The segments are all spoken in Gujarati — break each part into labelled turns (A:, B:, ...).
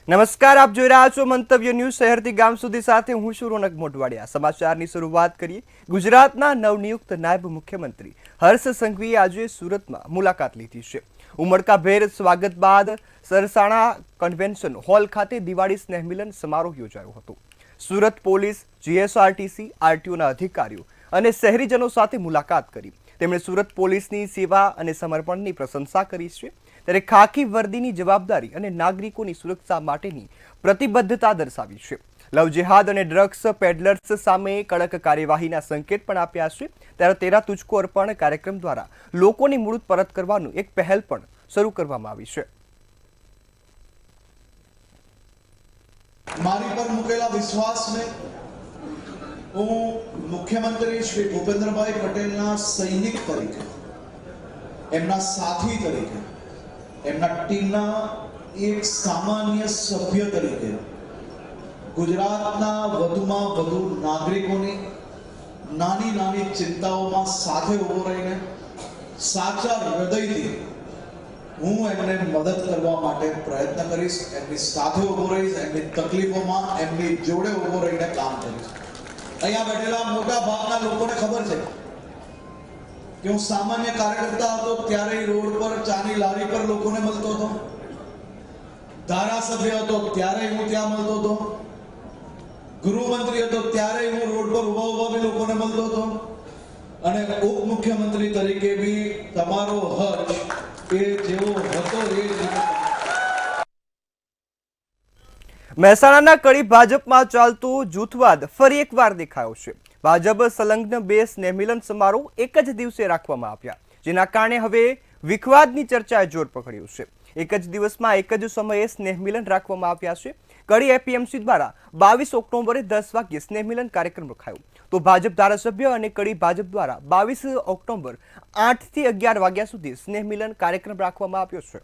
A: નમસ્કાર, આપ જોઈ રહ્યા છો મંતવ્ય ન્યૂઝ શહેરથી ગામ સુધી સાથે હું છું રોનક મોઢવાડિયા। સમાચારની શરૂઆત કરીએ। ગુજરાતના નવનિયુક્ત નાયબ મુખ્યમંત્રી હર્ષ સંઘવીએ આજે સુરતમાં મુલાકાત લીધી છે। ઉમળકાભેર સ્વાગત બાદ સરસાણા કન્વેન્શન હોલ ખાતે દિવાળી સ્નેહ મિલન સમારોહ યોજાયો હતો। સુરત પોલીસ, જીએસઆરટીસી, આરટીઓના અધિકારીઓ અને શહેરીજનો સાથે મુલાકાત કરી। તેમણે સુરત પોલીસની સેવા અને સમર્પણની પ્રશંસા કરી છે। ત્યારે ખાકી વર્દીની જવાબદારી અને નાગરિકોની સુરક્ષા માટેની પ્રતિબદ્ધતા દર્શાવી છે। લવ જેહાદ અને ડ્રગ્સ પેડલર્સ સામે કડક કાર્યવાહીના સંકેત પણ આપ્યા છે। ત્યારે તેરા તુજકો અર્પણ કાર્યક્રમ દ્વારા લોકોની મૂળ પરત કરવાનું એક પહેલ પણ શરૂ કરવામાં આવી છે।
B: મારી પર મૂકેલા વિશ્વાસને હું મુખ્યમંત્રી શ્રી ભૂપેન્દ્રભાઈ પટેલના સૈનિક તરીકે, એમના સાથી તરીકે, એમના ટીમના એક સામાન્ય સભ્ય તરીકે ગુજરાતના વધુમાં વધુ નાગરિકોની નાની નાની ચિંતાઓમાં સાથે ઊભો રહીને સાચા હૃદયથી હું એમને મદદ કરવા માટે પ્રયત્ન કરીશ। એમની સાથે ઊભો રહીશ, એમની તકલીફોમાં એમની જોડે ઊભો રહીને કામ કરીશ। અહીંયા બેઠેલા મોટા ભાગના લોકોને ખબર છે કે હું સામાન્ય કાર્યકર્તા હતો ત્યારે રોડ પર ચાની લારી પર લોકોને મળતો હતો, ધારાસભ્ય હતો ત્યારે હું ત્યાં મળતો હતો, ગૃહમંત્રી હતો ત્યારે હું રોડ પર ઉભા ઉભા બી લોકોને મળતો હતો, અને ઉપમુખ્યમંત્રી તરીકે બી તમારો હર્ષ એ જેવો હતો એ
A: મહેસાણાના કડી ભાજપમાં ચાલતો જૂથવાદ ફરી એકવાર દેખાયો છે। ભાજપ સંલગ્ન બે સ્નેહ મિલન સમારોહ એક જ દિવસે રાખવામાં આવ્યા, જેના કારણે હવે વિખવાદની ચર્ચાએ જોર પકડ્યું છે। એક જ દિવસમાં એક જ સમયે સ્નેહ મિલન રાખવામાં આવ્યા છે। કડી એપીએમસી દ્વારા 22 ઓક્ટોબરે 10 વાગ્યે સ્નેહ મિલન કાર્યક્રમ રખાયો, તો ભાજપ ધારાસભ્ય અને કડી ભાજપ દ્વારા 22 ઓક્ટોબર 8 થી 11 વાગ્યા સુધી સ્નેહ મિલન કાર્યક્રમ રાખવામાં આવ્યો છે।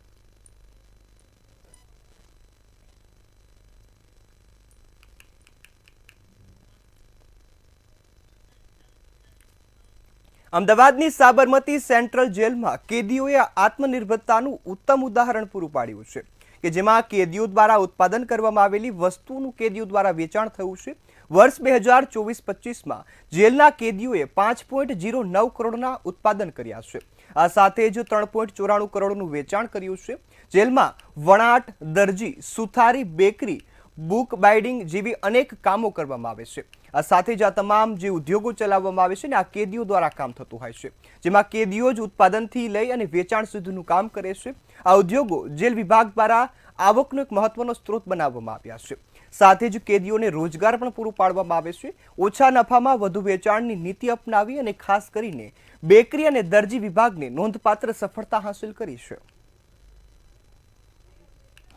A: અમદાવાદની સાબરમતી સેન્ટ્રલ જેલમાં કેદીઓએ આત્મનિર્ભરતાનું ઉત્તમ ઉદાહરણ પૂરું પાડ્યું છે કે જેમાં કેદીઓ દ્વારા ઉત્પાદન કરવામાં આવેલી વસ્તુઓનું કેદીઓ દ્વારા વેચાણ થયું છે। વર્ષ 2024-25માં જેલના કેદીઓએ 5.09 કરોડના ઉત્પાદન કર્યા છે। આ સાથે જ 3.94 કરોડનું વેચાણ કર્યું છે। જેલમાં વણાટ, દરજી, સુથારી, બેકરી, બુક બાઇડિંગ જેવી અનેક કામો કરવામાં આવે છે। આ સાથે જ આ તમામ જે ઉદ્યોગો ચલાવવામાં આવે છે ને આ કેદીઓ દ્વારા કામ થતું હોય છે, જેમાં કેદીઓ જ ઉત્પાદનથી લઈ અને વેચાણ સુધીનું કામ કરે છે। આ ઉદ્યોગો જેલ વિભાગ દ્વારા આવકનો એક મહત્વનો સ્ત્રોત બનાવવામાં આવ્યા છે। સાથે જ કેદીઓને રોજગાર પણ પૂરું પાડવામાં આવે છે। ઓછા નફામાં વધુ વેચાણની નીતિ અપનાવી અને ખાસ કરીને બેકરી અને દરજી વિભાગને નોંધપાત્ર સફળતા હાંસિલ કરી છે।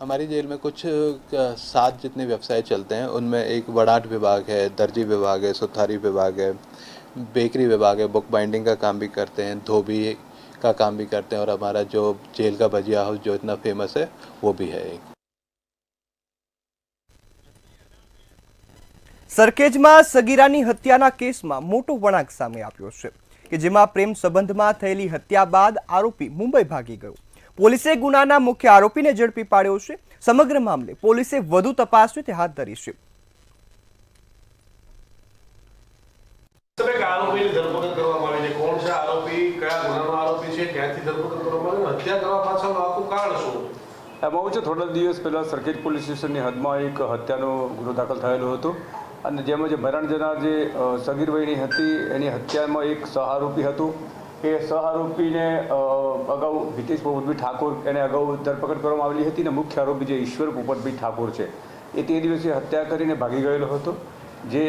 C: हमारी जेल में कुछ 7 जितने व्यवसाय चलते हैं, उनमें एक वड़ाट विभाग है, दर्जी विभाग है, सुथारी विभाग है, बेकरी विभाग है, बुक बाइंडिंग का काम भी करते हैं, धोबी का काम भी करते हैं, और हमारा जो जेल का भजिया हाउस जो इतना फेमस है वो भी है।
A: સરખેજમાં સગીરાની હત્યાના કેસમાં મોટો વળાંક સામે આવ્યો છે કે જેમાં પ્રેમ સંબંધમાં થયેલી હત્યા બાદ આરોપી મુંબઈ ભાગી ગયો। પોલીસે ગુનાના મુખ્ય આરોપીને ઝડપી પાડ્યો છે। સમગ્ર મામલે પોલીસે વધુ તપાસ હાથ ધરી છે।
D: આરોપીની ધરપકડ કરવામાં આવી છે, કોણ છે આરોપી, કયા ગુનાનો આરોપી છે, ક્યાંથી ધરપકડ કરવામાં આવી, હત્યા કરવા પાછળનું આખું કારણ શું?
E: એમાં છે થોડા દિવસ પહેલાં સરખેજ પોલીસ સ્ટેશનની હદમાં એક હત્યાનો ગુનો દાખલ થયેલો હતો, અને જેમાં જે મરણ જનાર જે સગીર વયની હતી એની હત્યામાં એક સહઆરોપી હતો। એ સહઆરોપીને અગાઉ હિતેશ પોપટભાઈ ઠાકોર એને અગાઉ ધરપકડ કરવામાં આવેલી હતી, અને મુખ્ય આરોપી જે ઈશ્વર પોપટભાઈ ઠાકોર છે એ તે દિવસે હત્યા કરીને ભાગી ગયેલો હતો। જે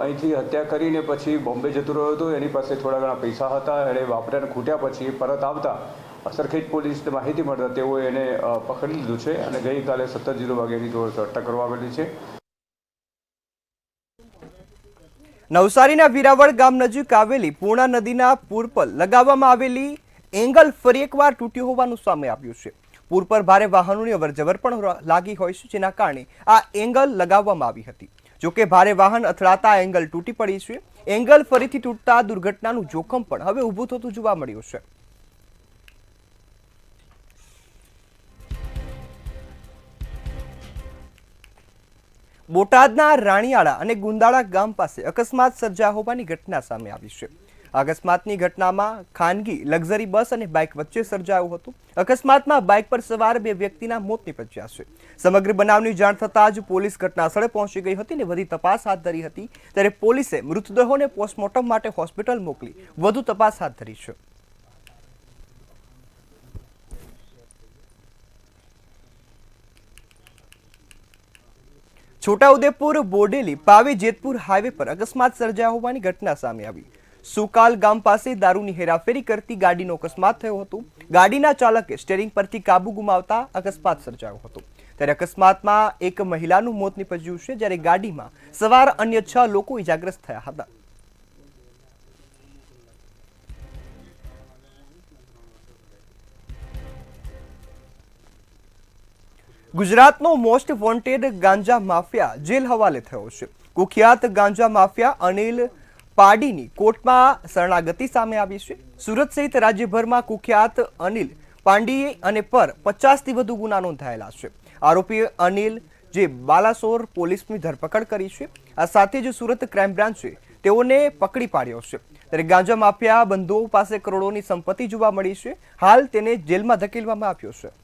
E: અહીંથી હત્યા કરીને પછી બોમ્બે જતો રહ્યો હતો। એની પાસે થોડા ઘણા પૈસા હતા, એણે વાપર્યાને ખૂટ્યા પછી પરત આવતા સરખેજ પોલીસને માહિતી મળતા તેઓએ એને પકડી લીધું છે, અને ગઈકાલે 17:00 વાગે એની જોડે અટક કરવામાં આવેલી છે।
A: નવસારીના વીરાવળ ગામ નજીક આવેલી પૂર્ણા નદીના પૂર પર લગાવવામાં આવેલી એંગલ ફરી એકવાર તૂટ્યું હોવાનું સામે આવ્યું છે। પૂર પર ભારે વાહનોની અવરજવર પણ લાગી હોય છે, જેના કારણે આ એંગલ લગાવવામાં આવી હતી। જોકે ભારે વાહન અથડાતા એંગલ તૂટી પડી છે। એંગલ ફરીથી તૂટતા દુર્ઘટનાનું જોખમ પણ હવે ઊભું થતું જોવા મળ્યું છે। બોટાદના રાણીયાળા અને ગુંદાળા ગામ પાસે અકસ્માત સર્જાયા હોવાની ઘટના સામે આવી છે. અકસ્માતની ઘટનામાં ખાનગી લક્ઝરી બસ અને બાઇક વચ્ચે સર્જાયું હતું. અકસ્માતમાં બાઇક પર સવાર 2 વ્યક્તિના મોત નીપજ્યા છે. સમગ્ર બનાવની જાણ થતાં જ પોલીસ ઘટનાસ્થળે પહોંચી ગઈ હતી અને વધુ તપાસ હાથ ધરી હતી. ત્યારે પોલીસે મૃતદેહોને પોસ્ટમોર્ટમ માટે હોસ્પિટલ મોકલી વધુ તપાસ હાથ ધરી છે. છોટાઉદેપુર બોડેલી પાવી જેતપુર હાઈવે પર અકસ્માત સર્જાયા હોવાની ઘટના સામે આવી. સુકાલ ગામ પાસે દારૂની હેરાફેરી કરતી ગાડીનો અકસ્માત થયો હતો. ગાડીના ચાલકે સ્ટીયરિંગ પરથી કાબુ ગુમાવતા અકસ્માત સર્જાયો હતો. ત્યારે અકસ્માતમાં એક મહિલાનું મોત નીપજ્યું છે, જ્યારે ગાડીમાં સવાર અન્ય 6 લોકો ઇજાગ્રસ્ત થયા હતા. ગુજરાતનો મોસ્ટ વોન્ટેડ ગાંજા માફિયા જેલ હવાલે થયો છે. કુખ્યાત ગાંજા માફિયા અનિલ પાડીની કોર્ટમાં શરણાગતિ સામે આવી છે. સુરત સહિત રાજ્યભરમાં કુખ્યાત અનિલ પાંડી અને પર 50થી વધુ ગુના નોંધાયેલા છે. આરોપી અનિલ જે બાલાસોર પોલીસની ધરપકડ કરી છે. આ સાથે જ સુરત ક્રાઇમ બ્રાન્ચે તેઓને પકડી પાડ્યો છે. ત્યારે ગાંજા માફિયા બંધુઓ પાસે કરોડોની સંપત્તિ જોવા મળી છે. હાલ તેને જેલમાં ધકેલવામાં આવ્યો છે.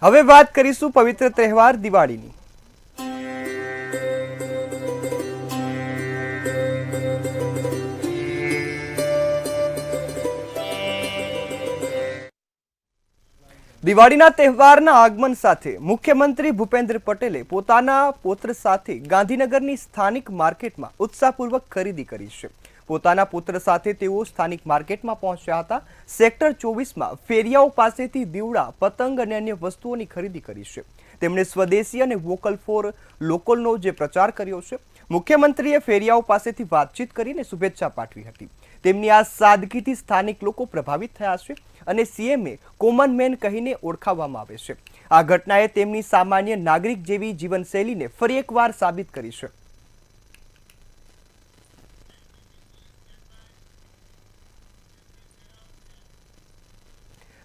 A: હવે વાત કરીશું પવિત્ર તહેવાર દિવાળીની. દિવાળીના તહેવારના આગમન સાથે મુખ્યમંત્રી ભૂપેન્દ્ર પટેલે પોતાના પુત્ર સાથે ગાંધીનગરની સ્થાનિક માર્કેટમાં ઉત્સાહપૂર્વક ખરીદી કરી છે. પોતાના પુત્ર સાથે તેઓ સ્થાનિક માર્કેટમાં પહોંચ્યા હતા. સેક્ટર 24માં ફેરિયાઓ પાસેથી દીવડા, પતંગ અને અન્ય વસ્તુઓની ખરીદી કરી છે. તેમણે સ્વદેશી અને વોકલ ફોર લોકલનો જે પ્રચાર કર્યો છે. મુખ્યમંત્રીએ ફેરિયાઓ પાસેથી વાતચીત કરીને શુભેચ્છા પાઠવી હતી. તેમની આ સાદગીથી સ્થાનિક લોકો પ્રભાવિત થયા છે અને સીએમએ કોમન મેન કહીને ઓળખાવવામાં આવે છે. આ ઘટનાએ તેમની સામાન્ય નાગરિક જેવી જીવનશૈલીને ફરી એકવાર સાબિત કરી છે.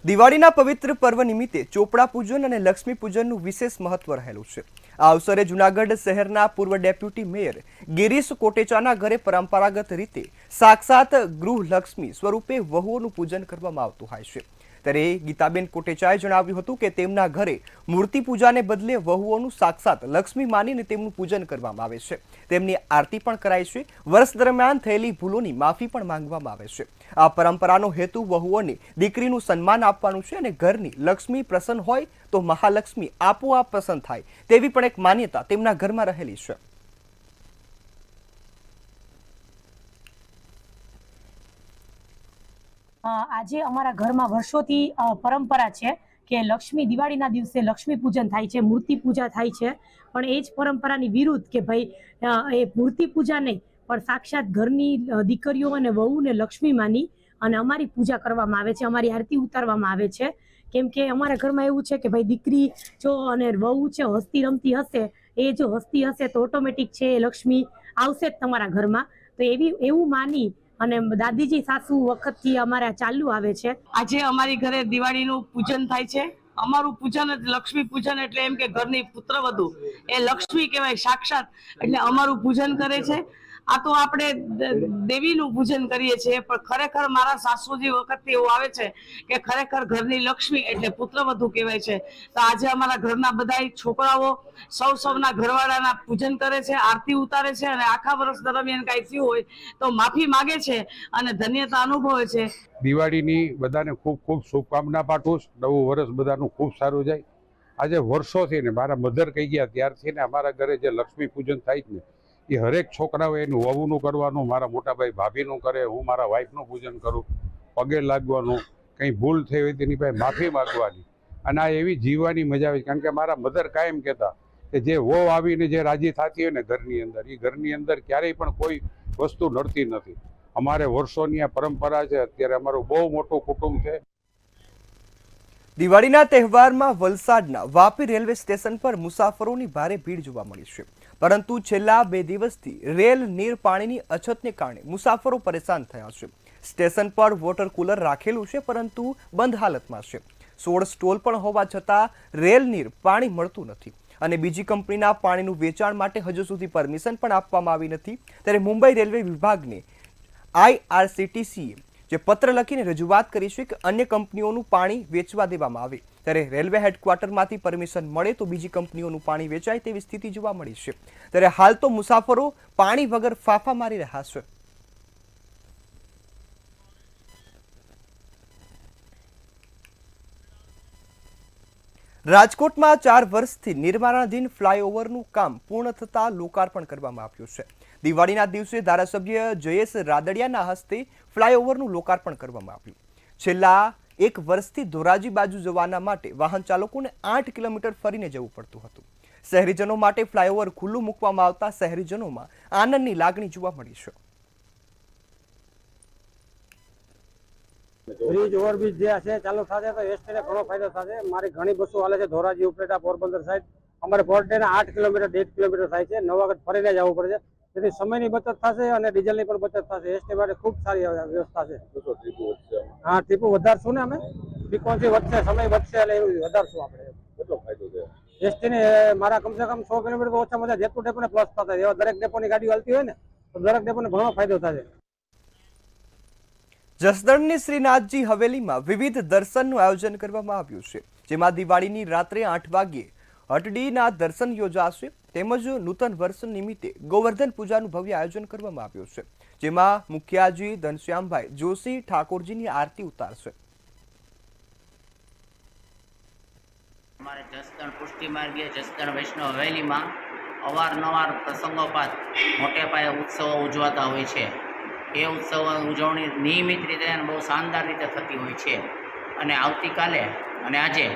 A: દિવાળીના પવિત્ર પર્વ નિમિત્તે ચોપડા પૂજન અને લક્ષ્મી પૂજનનું વિશેષ મહત્વ રહેલું છે. આ અવસરે જૂનાગઢ શહેરના પૂર્વ ડેપ્યુટી મેયર ગિરીશ કોટેચાના ઘરે પરંપરાગત રીતે સાક્ષાત ગૃહલક્ષ્મી સ્વરૂપે વહુઓનું પૂજન કરવામાં આવતું હોય છે. ત્યારે ગીતાબેન કોટેચાએ જણાવ્યું હતું કે તેમના ઘરે મૂર્તિ પૂજાને બદલે વહુઓનું સાક્ષાત લક્ષ્મી માનીને તેમનું પૂજન કરવામાં આવે છે. તેમની આરતી પણ કરાય છે. વર્ષ દરમિયાન થયેલી ભૂલોની માફી પણ માંગવામાં આવે છે. આ પરંપરાનો હેતુ વહુઓને દીકરીનું સન્માન આપવાનું છે અને ઘરની લક્ષ્મી પ્રસન્ન હોય તો મહાલક્ષ્મી આપોઆપ પ્રસન્ન થાય તેવી પણ એક માન્યતા તેમના ઘરમાં રહેલી છે.
F: આજે અમારા ઘરમાં વર્ષોથી પરંપરા છે કે લક્ષ્મી દિવાળીના દિવસે લક્ષ્મી પૂજન થાય છે, મૂર્તિ પૂજા થાય છે. પણ એ જ પરંપરાની વિરુદ્ધ કે ભાઈ એ મૂર્તિ પૂજા નહીં પણ સાક્ષાત ઘરની દીકરીઓ અને વહુને લક્ષ્મી માની અને અમારી પૂજા કરવામાં આવે છે, અમારી આરતી ઉતારવામાં આવે છે. કેમ કે અમારા ઘરમાં એવું છે કે ભાઈ દીકરી જો અને વહુ છે હસતી રમતી હશે, એ જો હસતી હશે તો ઓટોમેટિક છે એ લક્ષ્મી આવશે જ તમારા ઘરમાં. તો એવું માની અને દાદીજી સાસુ વખતથી અમારે ચાલુ આવે છે.
G: આજે અમારી ઘરે દિવાળીનું પૂજન થાય છે. અમારું પૂજન લક્ષ્મી પૂજન એટલે એમ કે ઘરની પુત્રવધુ એ લક્ષ્મી કહેવાય સાક્ષાત, એટલે અમારું પૂજન કરે છે. આ તો આપણે દેવીનું પૂજન કરીએ છીએ, પણ ખરેખર મારા સાસુજી વખતથી એવું આવે છે કે ખરેખર ઘરની લક્ષ્મી એટલે પુત્રવધુ કહેવાય છે. તો આજે અમારા ઘરના બધા છોકરાઓ સૌના ઘરવાળાના પૂજન કરે છે, આરતી ઉતારે છે અને આખા વર્ષ દરમિયાન કાંઈ થયું હોય તો માફી માગે છે અને ધન્યતા અનુભવે છે.
H: દિવાળીની બધાને ખૂબ ખૂબ શુભકામના પાઠવું. નવું વર્ષ બધાનું ખૂબ સારું જાય. આજે વર્ષોથી ને મારા મધર કહી ગયા ત્યારથી ને અમારા ઘરે જે લક્ષ્મી પૂજન થાય છે ને એ હરેક છોકરાઓ એનું વહુનું કરવાનું, મારા મોટાભાઈ ભાભીનું કરે, હું મારા વાઈફનું પૂજન કરું, પગે લાગવાનું, કંઈ ભૂલ થઈ હોય તેની પાસે માફી માગવાની. અને આ એવી જીવવાની મજા આવે. કારણ કે મારા મધર કાયમ કહેતા કે જે વહુ આવીને જે રાજી થતી હોય ને ઘરની અંદર, એ ઘરની અંદર ક્યારેય પણ કોઈ વસ્તુ નડતી નથી. અમારે વર્ષોની આ પરંપરા છે. અત્યારે અમારું બહુ મોટું કુટુંબ છે.
A: દિવાળીના તહેવારમાં વલસાડના વાપી રેલવે સ્ટેશન પર મુસાફરોની ભારે ભીડ જોવા મળી છે, પરંતુ છેલ્લા 2 દિવસથી રેલ નીર પાણીની અછતને કારણે મુસાફરો પરેશાન થયા છે. સ્ટેશન પર વોટર કુલર રાખેલું છે, પરંતુ બંધ હાલતમાં છે. 16 સ્ટોલ પણ હોવા છતાં રેલ નીર પાણી મળતું નથી અને બીજી કંપનીના પાણીનું વેચાણ માટે હજુ સુધી પરમિશન પણ આપવામાં આવી નથી. ત્યારે મુંબઈ રેલવે વિભાગને IRCTCએ જે પત્ર લખીને રજૂઆત કરી છે કે અન્ય કંપનીઓનું પાણી વેચવા દેવામાં આવે. ત્યારે રેલવે હેડક્વાર્ટરમાંથી પરમિશન મળે તો બીજી કંપનીઓનું પાણી વેચાય તેવી સ્થિતિ જોવા મળી છે. ત્યારે હાલ તો મુસાફરો પાણી વગર ફાંફા મારી રહ્યા છે. રાજકોટમાં 4 વર્ષથી નિર્માણાધીન ફ્લાયઓવરનું કામ પૂર્ણ થતાં લોકાર્પણ કરવામાં આવ્યું છે. દિવાળીના દિવસે ધારાસભ્ય જયેશ રાદડિયાના હસ્તે ફ્લાયઓવરનું લોકાર્પણ કરવામાં આવ્યું. છેલ્લા 1 વર્ષથી ધોરાજી બાજુ જવાના માટે વાહન ચાલકોને 8 કિલોમીટર ફરીને જવું પડતું હતું. શહેરીજનો માટે ફ્લાયઓવર ખુલ્લું મૂકવામાં આવતા શહેરીજનોમાં આનંદની લાગણી જોવા મળી છે.
I: બ્રિજ ઓવરબ્રિજ જે છે ચાલુ થશે તો એસટીને ઘણો ફાયદો થશે. મારી ઘણી બસો હાલે છે ધોરાજી ઉપલેટા પોરબંદર સાઈડ. અમારે પર ડે 8 કિલોમીટર 1.5 કિલોમીટર થાય છે. 9 વખત ફરીને જવું પડે છે. તેથી સમયની બચત થશે અને ડીઝલની પણ બચત થશે. એસટી માટે ખૂબ સારી વ્યવસ્થા છે. હા, ટ્રીપો વધારશું ને અમે. ફ્રીક્વન્સી વધશે, સમય વધશે એટલે એવું વધારશું આપણે. કેટલો ફાયદો છે એસટીને? મારા કમસે કમ 100 કિલોમીટર તો ઓછામાં ઓછા જેટલું ડેપોને પ્લસ થશે. એવા દરેક ડેપોની ગાડીઓ હાલતી હોય ને તો દરેક ડેપોને ઘણો ફાયદો થશે.
A: જસદણની શ્રીનાથજી હવેલીમાં વિવિધ દર્શનનું આયોજન કરવામાં આવ્યું છે, જેમાં દિવાળીની રાત્રે 8 વાગ્યે હટડીના દર્શન યોજાશે તેમજ નૂતન વર્ષ નિમિત્તે ગોવર્ધન પૂજાનું ભવ્ય આયોજન કરવામાં આવ્યું છે, જેમાં મુખિયાજી ઘનશ્યામભાઈ જોશી ઠાકોરજીની આરતી ઉતારશે.
J: અમારે જસદણ પુષ્ટિ માર્ગીય જસદણ વૈષ્ણવ હવેલીમાં અવારનવાર પ્રસંગોપાત મોટે પાયે ઉત્સવો ઉજવાતા હોય છે. એ ઉત્સવોની ઉજવણી નિયમિત રીતે અને બહુ શાનદાર રીતે થતી હોય છે. અને આવતીકાલે અને આજે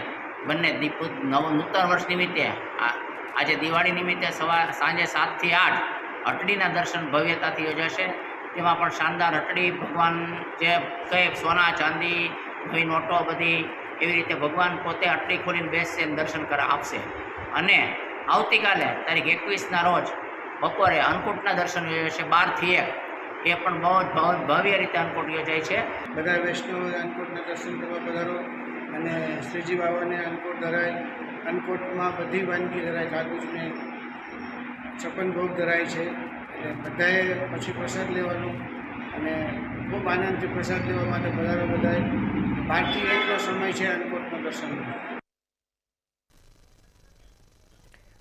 J: બંને નૂતન વર્ષ નિમિત્તે આજે દિવાળી નિમિત્તે સાંજે 7 થી 8 હટડીના દર્શન ભવ્યતાથી યોજાશે. તેમાં પણ શાનદાર હટડી ભગવાન જે કંઈ સોના ચાંદી નવી નોટો બધી એવી રીતે ભગવાન પોતે હટડી ખોલીને બેસશે અને દર્શન આપશે. અને આવતીકાલે તારીખ 21ના રોજ બપોરે અન્નકૂટના દર્શન યોજાશે 12 થી 1. એ પણ બહુ જ ભવ્ય રીતે અન્નકૂટ યોજાય છે.
K: બધા વૈષ્ણવ અન્નકૂટના દર્શન કરવા પધારો અને શ્રીજી બાબાને અન્નકૂટ ધરાય. અન્નકૂટમાં બધી વાનગી ધરાય, કાગુજને 56 ભોગ ધરાય છે. એટલે બધાએ પછી પ્રસાદ લેવાનો અને ખૂબ આનંદથી પ્રસાદ લેવા માટે પધારો. બધાએ 12 થી 1નો સમય છે અન્નકૂટના દર્શનનો.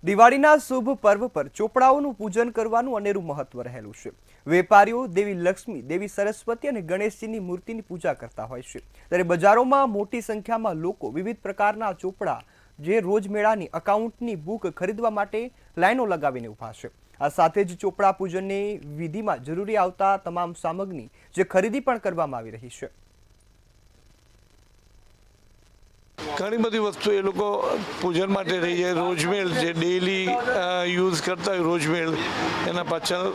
A: દિવાળીના શુભ પર્વ પર ચોપડાઓનું પૂજન કરવાનું અનેરું મહત્વ રહેલું છે. વેપારીઓ દેવી લક્ષ્મી, દેવી સરસ્વતી અને ગણેશજીની મૂર્તિની પૂજા કરતા હોય છે. ત્યારે બજારોમાં મોટી સંખ્યામાં લોકો વિવિધ પ્રકારના ચોપડા જે રોજમેળાની અકાઉન્ટની બુક ખરીદવા માટે લાઈનો લગાવીને ઊભા છે. આ સાથે જ ચોપડા પૂજનની વિધિમાં જરૂરી આવતા તમામ સામગ્રી જે ખરીદી પણ કરવામાં આવી રહી છે.
L: ઘણી બધી વસ્તુ એ લોકો પૂજન માટે રહી જાય. રોજમેળ જે ડેઈલી યુઝ કરતા હોય રોજમેળ, એના પાછળ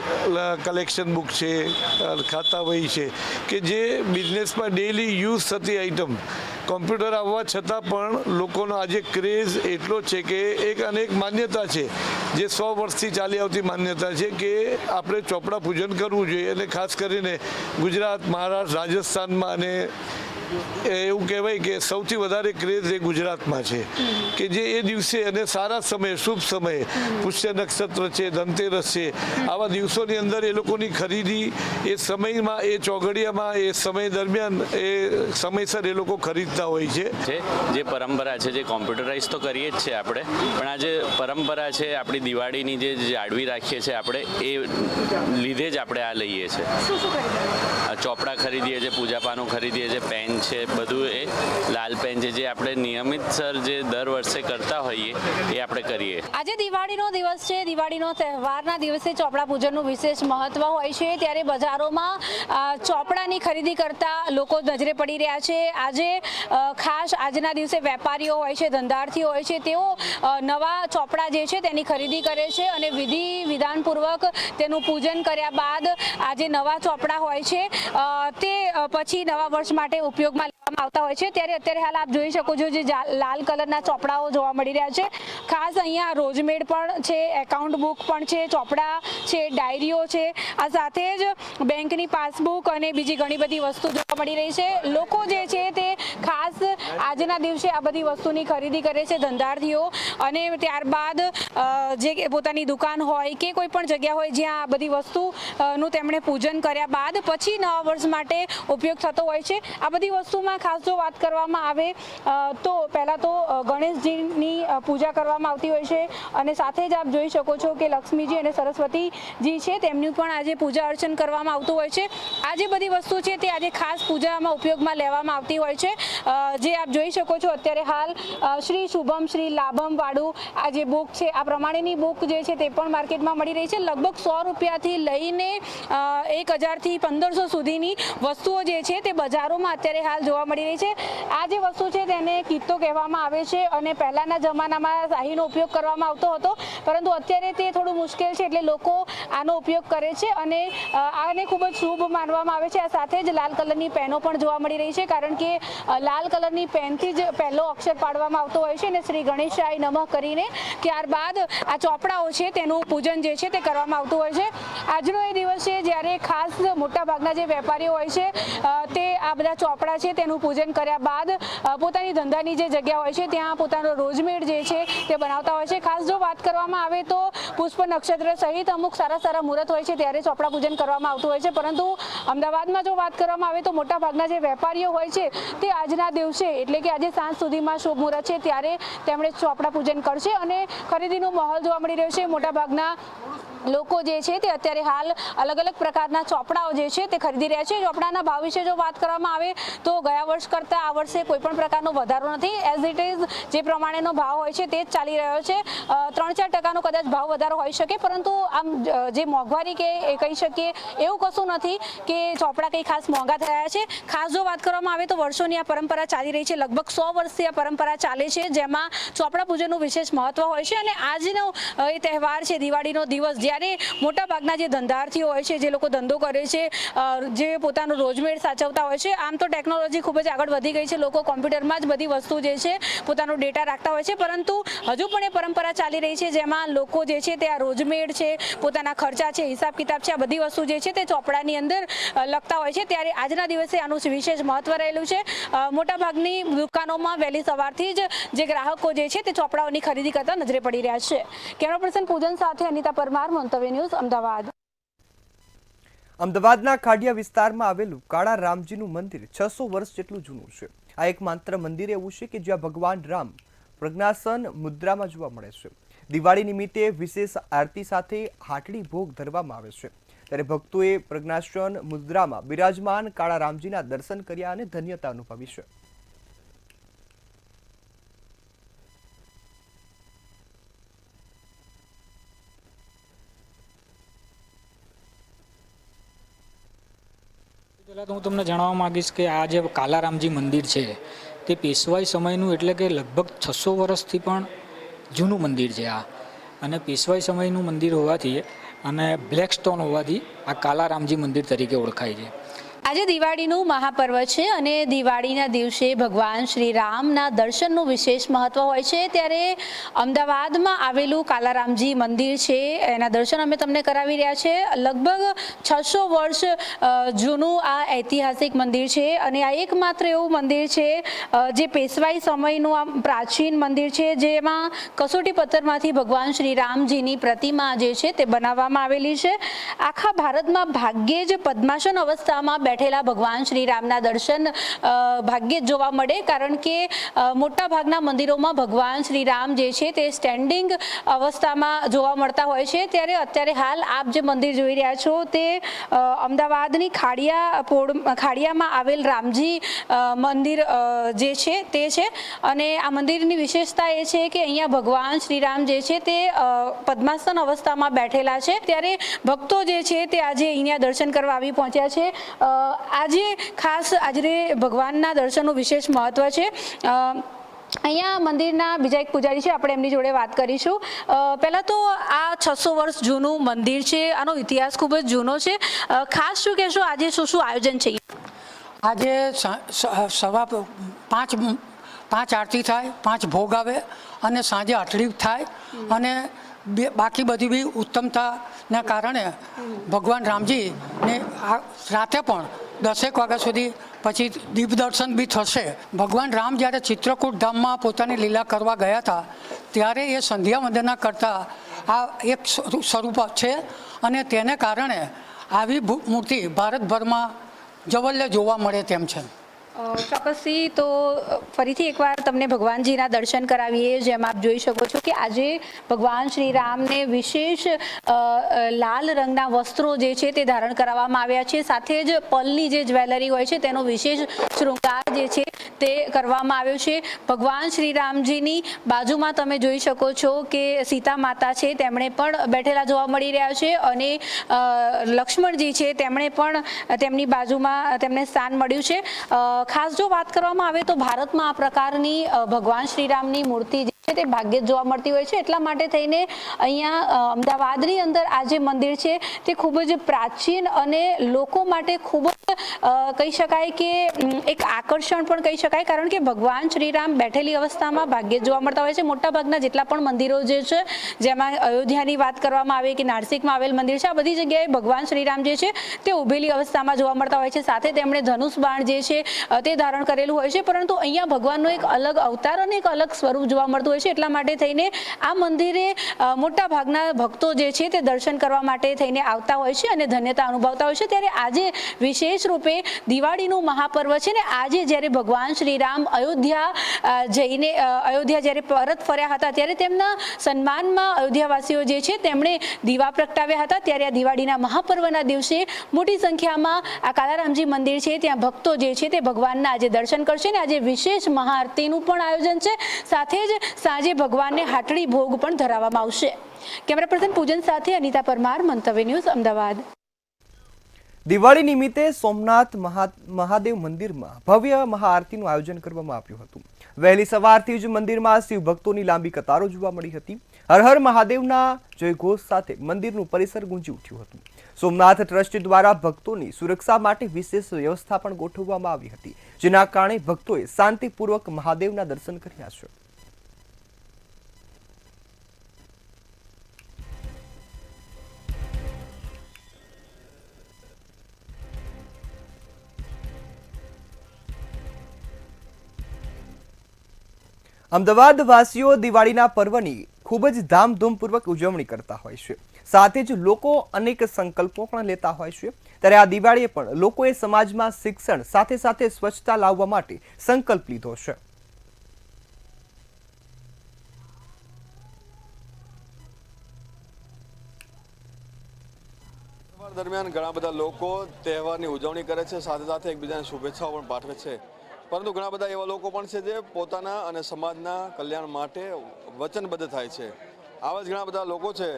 L: કલેક્શન બુક છે, ખાતા વહી છે કે જે બિઝનેસમાં ડેઈલી યુઝ થતી આઈટમ. કોમ્પ્યુટર આવવા છતાં પણ લોકોનો આજે ક્રેઝ એટલો છે કે એક અનેક માન્યતા છે જે 100 વર્ષથી ચાલી આવતી માન્યતા છે કે આપણે ચોપડા પૂજન કરવું જોઈએ. અને ખાસ કરીને ગુજરાત, મહારાષ્ટ્ર, રાજસ્થાનમાં અને એવું કહેવાય કે સૌથી વધારે ક્રેઝ એ ગુજરાતમાં છે કે જે એ દિવસે અને સારા સમયે, શુભ સમયે, પુષ્ય નક્ષત્ર છે, ધનતેરસ છે, આવા દિવસોની અંદર એ લોકોની ખરીદી એ સમયમાં, એ ચોઘડિયામાં, એ સમય દરમિયાન એ સમયસર એ લોકો ખરીદતા હોય છે.
M: જે પરંપરા છે, જે કોમ્પ્યુટરાઇઝ તો કરીએ જ છે આપણે, પણ આ જે પરંપરા છે આપણી દિવાળીની જે જાળવી રાખીએ છીએ આપણે, એ લીધે જ આપણે આ લઈએ છીએ. ચોપડા ખરીદીએ છીએ, પૂજાપાનું ખરીદીએ છીએ, પેન છે, બધું એ લાલ પેન છે, જે આપણે નિયમિતસર જે દર વર્ષે કરતા હોઈએ એ આપણે કરીએ.
N: આજે દિવાળીનો દિવસ છે. દિવાળીનો તહેવારના દિવસે ચોપડા પૂજનનું વિશેષ મહત્વ હોય છે, ત્યારે બજારોમાં ચોપડાની ખરીદી કરતા લોકો નજરે પડી રહ્યા છે. આજે ખાસ આજના દિવસે વેપારીઓ હોય છે, ધંધાર્થીઓ હોય છે, તેઓ નવા ચોપડા જે છે તેની ખરીદી કરે છે અને વિધાનપૂર્વક તેનું પૂજન કર્યા બાદ આજે નવા ચોપડા હોય છે તે પછી નવા વર્ષ માટે ઉપયોગમાં લેવામાં આવતા હોય છે. ત્યારે અત્યારે હાલ આપ જોઈ શકો છો જે લાલ કલરના ચોપડાઓ જોવા મળી રહ્યા છે. ખાસ અહીંયા રોજમેડ પણ છે, એકાઉન્ટ બુક પણ છે, ચોપડા છે, ડાયરીઓ છે, આ સાથે જ બેંકની પાસબુક અને બીજી ઘણી બધી વસ્તુ જોવા મળી રહી છે. લોકો જે છે તે ખાસ આજના દિવસે આ બધી વસ્તુની ખરીદી કરે છે ધંધાર્થીઓ, અને ત્યારબાદ જે પોતાની દુકાન હોય કે કોઈ પણ જગ્યા હોય જ્યાં આ બધી વસ્તુનું તેમણે પૂજન કર્યા બાદ પછી નવા વર્ષ માટે ઉપયોગ થતો હોય છે. આ બધી વસ્તુમાં ખાસ જો વાત કરવામાં આવે તો પહેલાં તો ગણેશજીની પૂજા કરવામાં આવતી હોય છે, અને સાથે જ આપ જોઈ શકો છો કે લક્ષ્મીજી અને સરસ્વતીજી છે તેમની પણ આજે પૂજા અર્ચન કરવામાં આવતું હોય છે. આ જે બધી વસ્તુ છે તે આજે ખાસ પૂજામાં ઉપયોગમાં લેવામાં આવતી હોય છે. જે આપ જોઈ શકો છો અત્યારે હાલ શ્રી શુભમ શ્રી લાભમ વાળું આ જે બુક છે, આ પ્રમાણેની બુક જે છે તે પણ માર્કેટમાં મળી રહી છે. લગભગ 100 રૂપિયાથી લઈને 1000થી 1500 સુધીની વસ્તુઓ જે છે તે બજારોમાં અત્યારે હાલ જોવા મળી રહી છે. આ જે વસ્તુ છે તેને કિત્તો કહેવામાં આવે છે, અને પહેલાંના જમાનામાં શાહીનો ઉપયોગ કરવામાં આવતો હતો, પરંતુ અત્યારે તે થોડું મુશ્કેલ છે એટલે લોકો આનો ઉપયોગ કરે છે અને આને ખૂબ જ શુભ માનવામાં આવે છે. આ સાથે જ લાલ કલરની પેનો પણ જોવા મળી રહી છે, કારણ કે લાલ કલરની પેનથી જ પહેલો અક્ષર પાડવામાં આવતો હોય છે અને શ્રી ગણેશાય નમઃ કરીને ત્યારબાદ આ ચોપડાઓ છે તેનું પૂજન જે છે તે કરવામાં આવતું હોય છે. આજનો એ દિવસ છે જ્યારે ખાસ મોટાભાગના જે વેપારીઓ હોય છે તે આ બધા ચોપડા છે તેનું પૂજન કર્યા બાદ પોતાની ધંધાની જે જગ્યા હોય છે ત્યાં પોતાનો રોજમેડ જે છે તે બનાવતા હોય છે. ખાસ જો વાત કરવામાં આવે તો પુષ્પ નક્ષત્ર સહિત અમુક સારા મુહૂર્ત હોય છે ત્યારે ચોપડા પૂજન કરવામાં આવતું હોય છે, પરંતુ અમદાવાદમાં જો વાત કરવામાં આવે તો મોટાભાગના જે વેપારીઓ હોય છે તે આજના દિવસે એટલે કે આજે સાંજ સુધીમાં શુભ મુહૂર્ત છે ત્યારે તેમણે ચોપડા પૂજન કરશે અને ખરીદીનો માહોલ જોવા મળી રહ્યો છે. મોટાભાગના લોકો જે છે તે અત્યારે હાલ અલગ અલગ પ્રકારના ચોપડાઓ જે છે તે ખરીદી રહ્યા છે. ચોપડાના ભાવ વિશે જો વાત કરવામાં આવે તો ગયા વર્ષ કરતાં આ વર્ષે કોઈ પણ પ્રકારનો વધારો નથી. એઝ ઇટ ઇઝ જે પ્રમાણેનો ભાવ હોય છે તે જ ચાલી રહ્યો છે. 3-4% કદાચ ભાવ વધારો હોઈ શકે, પરંતુ આમ જે મોંઘવારી કે એ કહી શકીએ એવું કશું નથી કે ચોપડા કંઈ ખાસ મોંઘા થયા છે. ખાસ જો વાત કરવામાં આવે તો વર્ષોની આ પરંપરા ચાલી રહી છે. લગભગ 100 વર્ષથી આ પરંપરા ચાલે છે, જેમાં ચોપડા પૂજનનું વિશેષ મહત્વ હોય છે. અને આજનો એ તહેવાર છે દિવાળીનો દિવસ, જ્યારે મોટાભાગના જે ધંધાર્થીઓ હોય છે, જે લોકો ધંધો કરે છે, જે પોતાનો રોજમેડ સાચવતા હોય છે, આમ તો ટેકનોલોજી ખૂબ જ આગળ વધી ગઈ છે, લોકો કોમ્પ્યુટરમાં જ બધી વસ્તુ જે છે પોતાનો ડેટા રાખતા હોય છે, પરંતુ હજુ પણ એ પરંપરા ચાલી રહી છે જેમાં લોકો જે છે તે આ રોજમેડ છે, પોતાના ખર્ચા છે, હિસાબ કિતાબ છે, આ બધી વસ્તુ જે છે તે ચોપડાની અંદર લખતા હોય છે. ત્યારે આજના દિવસે આનું વિશેષ મહત્વ રહેલું છે. મોટાભાગની દુકાનોમાં વહેલી સવારથી જ જે ગ્રાહકો જે છે તે ચોપડાઓની ખરીદી કરતા નજરે પડી રહ્યા છે. કેમેરા પર્સન પૂજન સાથે અનિતા પરમાર, મંતવ્ય ન્યૂઝ, અમદાવાદ.
A: અમદાવાદના ખાડિયા વિસ્તારમાં આવેલું કાળા રામજીનું મંદિર 600 વર્ષ જેટલું જૂનું છે. આ એક માત્ર મંદિર એવું છે કે જ્યાં ભગવાન રામ પ્રજ્ઞાસન મુદ્રામાં જોવા મળે છે. દિવાળી નિમિત્તે વિશેષ આરતી સાથે હાટડી ભોગ ધરવામાં આવે છે. ત્યારે ભક્તોએ પ્રજ્ઞાસન મુદ્રામાં બિરાજમાન કાળા રામજીના દર્શન કર્યા અને ધન્યતા અનુભવી છે.
O: પહેલાં તો હું તમને જણાવવા માગીશ કે આ જે કાલારામજી મંદિર છે તે પેશવાઈ સમયનું એટલે કે લગભગ 600 વર્ષથી પણ જૂનું મંદિર છે આ, અને પેશવાઈ સમયનું મંદિર હોવાથી અને બ્લેક સ્ટોન હોવાથી આ કાલારામજી મંદિર તરીકે ઓળખાય છે.
N: આજે દિવાળીનું મહાપર્વ છે અને દિવાળીના દિવસે ભગવાન શ્રી રામના દર્શનનું વિશેષ મહત્વ હોય છે. ત્યારે અમદાવાદમાં આવેલું કાલારામજી મંદિર છે એના દર્શન અમે તમને કરાવી રહ્યા છે. લગભગ 600 વર્ષ જૂનું આ ઐતિહાસિક મંદિર છે અને આ એકમાત્ર એવું મંદિર છે જે પેશવાઈ સમયનું આ પ્રાચીન મંદિર છે, જેમાં કસોટી પથ્થરમાંથી ભગવાન શ્રી રામજીની પ્રતિમા જે છે તે બનાવવામાં આવેલી છે. આખા ભારતમાં ભાગ્યે જ પદ્માસન અવસ્થામાં બેઠેલા ભગવાન શ્રી રામના દર્શન ભાગ્યે જ જોવા મળે, કારણ કે મોટા ભાગના મંદિરોમાં ભગવાન શ્રી રામ જે છે તે સ્ટેન્ડિંગ અવસ્થામાં જોવા મળતા હોય છે. ત્યારે અત્યારે હાલ આપ જે મંદિર જોઈ રહ્યા છો તે અમદાવાદની ખાડિયામાં આવેલ રામજી મંદિર જે છે તે છે. અને આ મંદિરની વિશેષતા એ છે કે અહીંયા ભગવાન શ્રી રામ જે છે તે પદ્માસન અવસ્થામાં બેઠેલા છે. ત્યારે ભક્તો જે છે તે આજે અહીંયા દર્શન કરવા આવી પહોંચ્યા છે. આજે ખાસ આજે ભગવાનના દર્શનનું વિશેષ મહત્વ છે. અહીંયા મંદિરના બીજા એક પૂજારી છે, આપણે એમની જોડે વાત કરીશું. પહેલાં તો આ 600 વર્ષ જૂનું મંદિર છે, આનો ઇતિહાસ ખૂબ જ જૂનો છે. ખાસ શું કહેશો, આજે શું શું આયોજન છે?
P: આજે સવા 5 આરતી થાય, 5 ભોગ આવે અને સાંજે આઠડી થાય. અને બાકી બધી બી ઉત્તમતાના કારણે ભગવાન રામજીને રાતે પણ 10 વાગ્યા સુધી પછી દીપ દર્શન બી થશે. ભગવાન રામ જ્યારે ચિત્રકૂટ ધામમાં પોતાની લીલા કરવા ગયા હતા ત્યારે એ સંધ્યા વંદના કરતા આ એક સ્વરૂપ છે. અને તેને કારણે આવી મૂર્તિ ભારતભરમાં જવલ્લે જોવા મળે તેમ છે.
N: ચોક્કસથી. તો ફરીથી એકવાર તમને ભગવાનજીના દર્શન કરાવીએ. જેમ આપ જોઈ શકો છો કે આજે ભગવાન શ્રી રામને વિશેષ લાલ રંગના વસ્ત્રો જે છે તે ધારણ કરાવવામાં આવ્યા છે. સાથે જ પલની જે જ્વેલરી હોય છે તેનો વિશેષ શૃંગાર જે છે તે કરવામાં આવ્યો છે. ભગવાન શ્રી રામજીની બાજુમાં તમે જોઈ શકો છો કે સીતા માતા છે, તેમણે પણ બેઠેલા જોવા મળી રહ્યા છે. અને લક્ષ્મણજી છે, તેમણે પણ તેમની બાજુમાં તેમને સ્થાન મળ્યું છે. ખાસ જો વાત કરવામાં આવે તો ભારતમાં આ પ્રકારની ભગવાન શ્રી રામની મૂર્તિ છે તે ભાગ્યે જ જોવા મળતી હોય છે. એટલા માટે થઈને અહીંયા અમદાવાદની અંદર આ જે મંદિર છે તે ખૂબ જ પ્રાચીન અને લોકો માટે ખૂબ જ કહી શકાય કે એક આકર્ષણ પણ કહી શકાય, કારણ કે ભગવાન શ્રી રામ બેઠેલી અવસ્થામાં ભાગ્યે જ જોવા મળતા હોય છે. મોટાભાગના જેટલા પણ મંદિરો જે છે, જેમાં અયોધ્યાની વાત કરવામાં આવે કે નાસિકમાં આવેલ મંદિર છે, આ બધી જગ્યાએ ભગવાન શ્રી રામ જે છે તે ઊભેલી અવસ્થામાં જોવા મળતા હોય છે. સાથે તેમણે ધનુષ બાણ જે છે તે ધારણ કરેલું હોય છે. પરંતુ અહીંયા ભગવાનનો એક અલગ અવતાર અને એક અલગ સ્વરૂપ જોવા મળતું હોય છે. એટલા માટે થઈને આ મંદિરે મોટા ભાગના ભક્તો જે છે તે દર્શન કરવા માટે થઈને આવતા હોય છે અને ધન્યતા અનુભવતા હોય છે. ત્યારે આજે વિશેષ રૂપે દિવાળીનું મહાપર્વ છે ને આજે જ્યારે ભગવાન શ્રી રામ અયોધ્યા જ્યારે પરત ફર્યા હતા ત્યારે તેમના સન્માનમાં અયોધ્યાવાસીઓ જે છે તેમણે દીવા પ્રગટાવ્યા હતા. ત્યારે આ દિવાળીના મહાપર્વના દિવસે મોટી સંખ્યામાં આ કાલારામજી મંદિર છે ત્યાં ભક્તો જે છે તે ભગવાનના આજે દર્શન કરશે ને આજે વિશેષ મહાઆરતીનું પણ આયોજન છે. સાથે જ સાંજે ભગવાનને હાટડી ભોગ પણ ધરાવવામાં આવશે. કેમેરા પર્સન પૂજન સાથે અનિતા પરમાર, મંતવ્ય ન્યૂઝ, અમદાવાદ.
A: દિવાળી નિમિત્તે સોમનાથ મહાદેવ મંદિરમાં ભવ્ય મહાઆરતીનું આયોજન કરવામાં આવ્યું હતું. વહેલી સવારથી જ મંદિરમાં શિવ ભક્તોની લાંબી કતારો જોવા મળી હતી. હર હર મહાદેવના જયઘોષ સાથે મંદિરનું પરિસર ગુંજી ઉઠ્યું હતું. સોમનાથ ટ્રસ્ટ દ્વારા ભક્તોની સુરક્ષા માટે વિશેષ વ્યવસ્થા પણ ગોઠવવામાં આવી હતી, જેના કારણે ભક્તોએ શાંતિપૂર્વક મહાદેવના દર્શન કર્યા છે. અમદાવાદ વાસીઓ દિવાળીના પર્વની ખૂબ જ ધામધૂમપૂર્વક ઉજવણી કરતા હોય છે. સાથે જ લોકો અનેક સંકલ્પો પણ લેતા હોય છે. ત્યારે આ દિવાળીએ પણ લોકોએ સમાજમાં શિક્ષણ સાથે સાથે સ્વચ્છતા લાવવા માટે સંકલ્પ લીધો છે.
Q: દરમિયાન ઘણા બધા લોકો તહેવારની ઉજવણી કરે છે, સાથે સાથે એકબીજાને શુભેચ્છાઓ પણ પાઠવે છે. પરંતુ ઘણા બધા એવા લોકો પણ છે જે પોતાના અને સમાજના કલ્યાણ માટે વચનબદ્ધ થાય છે. આવા જ ઘણા બધા લોકો છે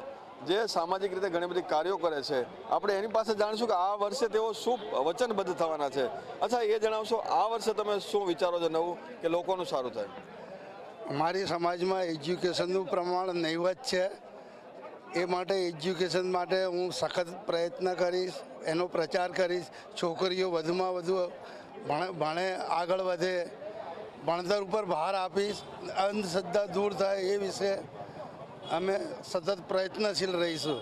Q: જે સામાજિક રીતે ઘણી બધી કાર્યો કરે છે. આપણે એની પાસે જાણીશું કે આ વર્ષે તેઓ શું વચનબદ્ધ થવાના છે. અચ્છા, એ જણાવશો આ વર્ષે તમે શું વિચારો છો નવું કે લોકોનું સારું થાય?
R: અમારી સમાજમાં એજ્યુકેશનનું પ્રમાણ નહીવત છે. એ માટે એજ્યુકેશન માટે હું સખત પ્રયત્ન કરીશ, એનો પ્રચાર કરીશ. છોકરીઓ વધુમાં વધુ ભણે, આગળ વધે, ભણતર ઉપર ભાર આપીશ, અંધશ્રદ્ધા દૂર થાય એ વિશે અમે સતત પ્રયત્નશીલ રહીશું.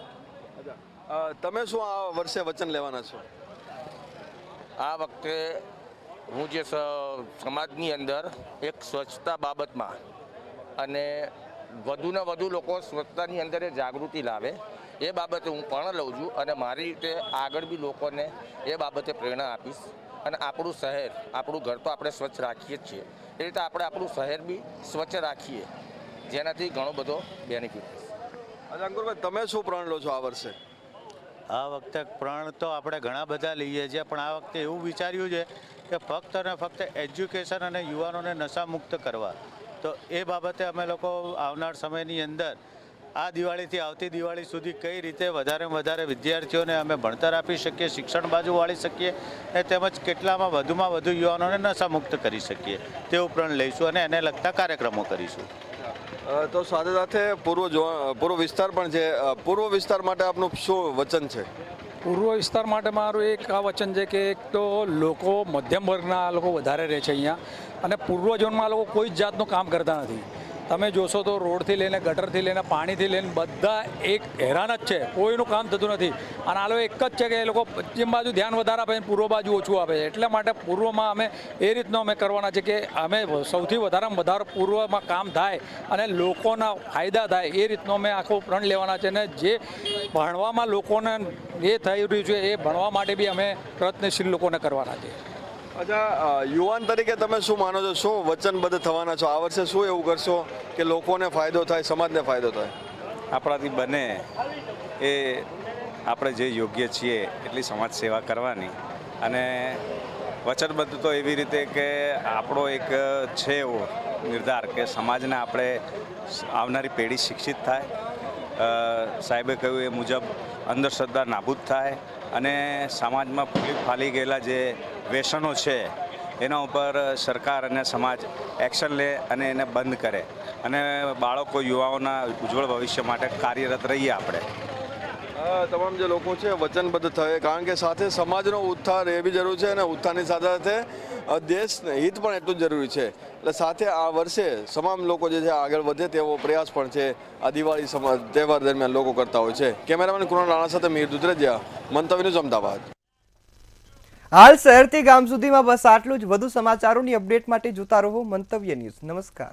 Q: તમે શું આ વર્ષે વચન લેવાના છો?
S: આ વખતે હું જે સમાજની અંદર એક સ્વચ્છતા બાબતમાં અને વધુને વધુ લોકો સ્વચ્છતાની અંદર જાગૃતિ લાવે એ બાબતે હું પણ લઉં છું અને મારી રીતે આગળ બી લોકોને એ બાબતે પ્રેરણા આપીશ. અને આપણું શહેર, આપણું ઘર તો આપણે સ્વચ્છ રાખીએ જ છીએ, એ રીતે આપણે આપણું શહેર બી સ્વચ્છ રાખીએ, જેનાથી ઘણો બધો બેનિફિટ થશે.
Q: અંકુરભાઈ, તમે શું પ્રણ લો છો આ વર્ષે?
T: આ વખતે પ્રણ તો આપણે ઘણા બધા લઈએ છીએ, પણ આ વખતે એવું વિચાર્યું છે કે ફક્ત અને ફક્ત એજ્યુકેશન અને યુવાનોને નશામુક્ત કરવા. તો એ બાબતે અમે લોકો આવનાર સમયની અંદર આ દિવાળીથી આવતી દિવાળી સુધી કઈ રીતે વધારેમાં વધારે વિદ્યાર્થીઓને અમે ભણતર આપી શકીએ, શિક્ષણ બાજુ વાળી શકીએ, અને તેમજ કેટલામાં વધુ યુવાનોને નશામુક્ત કરી શકીએ તેવું પ્રણ લઈશું અને એને લગતા કાર્યક્રમો કરીશું.
Q: તો સાથે સાથે પૂર્વ વિસ્તાર પણ છે. પૂર્વ વિસ્તાર માટે આપનું શું વચન છે?
E: પૂર્વ વિસ્તાર માટે મારું એક આ વચન છે કે એક તો લોકો મધ્યમ વર્ગના લોકો વધારે રહે છે અહીંયા, અને પૂર્વ ઝોનમાં લોકો કોઈ જ જાતનું કામ કરતા નથી. તમે જોશો તો રોડથી લઈને ગટરથી લઈને પાણીથી લઈને બધા એક હેરાન જ છે, કોઈનું કામ થતું નથી. અને આ લોકો એક જ છે કે એ લોકો પશ્ચિમ બાજુ ધ્યાન વધારે આપે છે, પૂર્વ બાજુ ઓછું આપે છે. એટલા માટે પૂર્વમાં અમે એ રીતનો અમે કરવાના છે કે અમે સૌથી વધારેમાં વધારે પૂર્વમાં કામ થાય અને લોકોના ફાયદા થાય એ રીતનો અમે આખો પ્રણ લેવાના છે. અને જે ભણવામાં લોકોને એ થઈ રહ્યું છે એ ભણવા માટે બી અમે પ્રયત્નશીલ લોકોને કરવાના છે.
Q: અચ્છા, યુવાન તરીકે તમે શું માનો છો, શું વચનબદ્ધ થવાના છો? આ વર્ષે શું એવું કરશો કે લોકોને ફાયદો થાય, સમાજને ફાયદો થાય?
U: આપણાથી બને એ આપણે જે યોગ્ય છીએ એટલી સમાજ સેવા કરવાની. અને વચનબદ્ધ તો એવી રીતે કે આપણો એક છે એવો નિર્ધાર કે સમાજને આપણે આવનારી પેઢી શિક્ષિત થાય, સાહેબે કહ્યું એ મુજબ અંધશ્રદ્ધા નાબૂદ થાય અને સમાજમાં ફૂલી ફાલી ગયેલા જે વ્યસનો છે એના ઉપર સરકાર અને સમાજ એક્શન લે અને એને બંધ કરે અને બાળકો યુવાઓના ઉજ્જવળ ભવિષ્ય માટે કાર્યરત રહીએ આપણે.
Q: તમામ જે લોકો છે વચનબદ્ધ થયે, કારણ કે સાથે સમાજનો ઉત્થાન એ બી જરૂરી છે અને ઉત્થાનની સાથે સાથે દેશને હિત પણ એટલું જ જરૂરી છે. એટલે સાથે આ વર્ષે તમામ લોકો જે છે આગળ વધે તેવો પ્રયાસ પણ છે આ દિવાળી તહેવાર દરમિયાન લોકો કરતા હોય છે. કેમેરામેન કૃણાલ રાણા સાથે મીર દુધરેજિયા, મંતવ્ય ન્યૂઝ, અમદાવાદ.
A: હાલ શહેરથી ગામ સુધીમાં બસ આટલું જ. વધુ સમાચારોની અપડેટ માટે જોતા રહો મંતવ્ય ન્યૂઝ. નમસ્કાર.